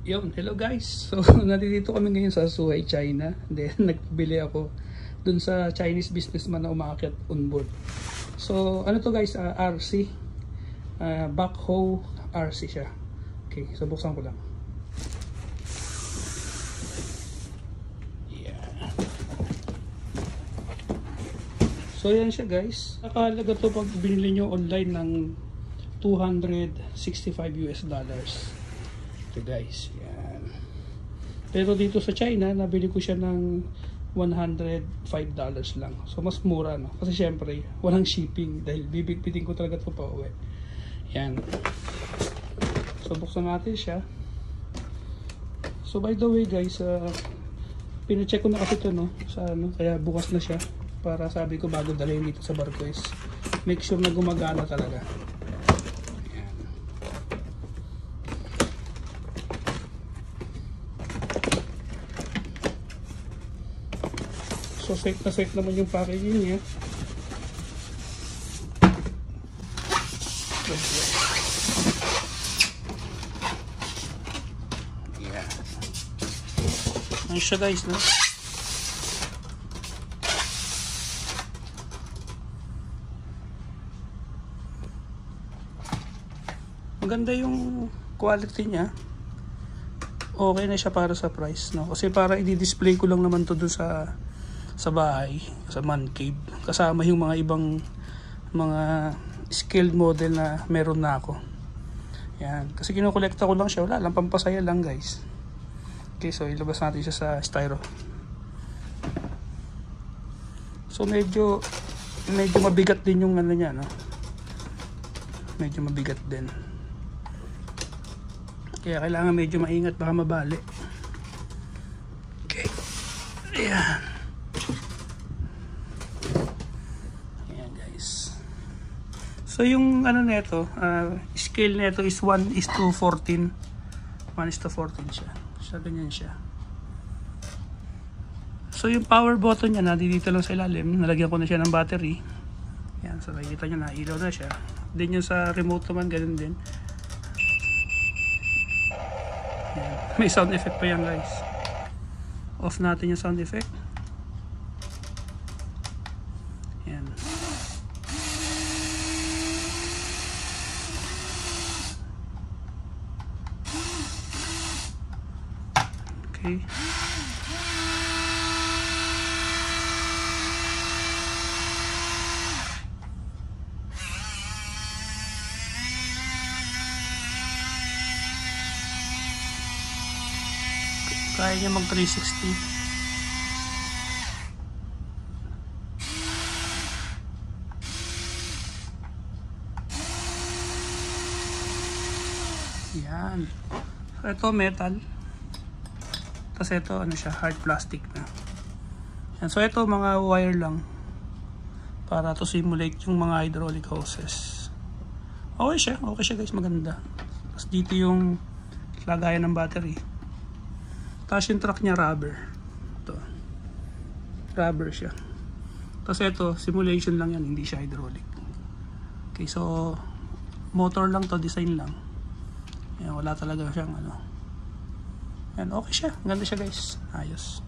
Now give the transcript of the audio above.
Yun, hello guys. So, nandito kami ngayon sa Zhuhai, China. Then, nagbili ako dun sa Chinese businessman na umakyat on board. So, ano to guys? RC. Backhoe RC siya. Okay, so buksan ko lang. Yeah. So, yan siya guys. Nakahalaga to pag binili nyo online ng $265 US. Ito guys, yan. Pero dito sa China, nabili ko siya ng $105 lang. So mas mura, no? Kasi syempre, walang shipping dahil bibigpitin ko talaga ito pa uwi. Yan. So buksan natin siya. So by the way guys, pina-check ko na kasi ito, no? Sa ano, kaya bukas na siya. Para sabi ko bago dalhin dito sa barko is make sure na gumagana talaga. So safe na safe naman yung packaging niya. Yeah. Ano siya guys, no? Maganda yung quality niya. Okay na siya para sa price, no? Kasi para i-display ko lang naman to dun sa bahay, sa man cave, kasama yung mga ibang mga skilled model na meron na ako. Yan, kasi kinukolekta ko lang siya, wala lang, pampasaya lang guys. Okay, so ilabas natin siya sa styro. So medyo mabigat din yung ano niya, no? Medyo mabigat din, kaya kailangan medyo maingat, baka mabali. Okay, ayan. So yung ano nito, scale nito is 1:14. 1:14 siya. So ganyan siya. So yung power button niya nandito lang sa ilalim. Nalagyan ko na siya ng battery. Yan, so makikita niyo na ilaw na siya. Then yung sa remote naman ganun din. Yan. May sound effect pa yan guys. Off natin yung sound effect. Yan. Okay. Kaya niya mag 360. Yan. So ito metal. Tapos ito, ano siya, hard plastic na. Yan. So ito, mga wire lang. Para to simulate yung mga hydraulic hoses. Okay siya guys, maganda. Tapos dito yung lagayan ng battery. Tapos yung truck niya rubber. Ito. Rubber siya. Tapos ito, simulation lang yan, hindi siya hydraulic. Okay, so motor lang to, design lang. Yan, wala talaga siyang ano. Yan, okay siya. Ganda siya guys. Ayos.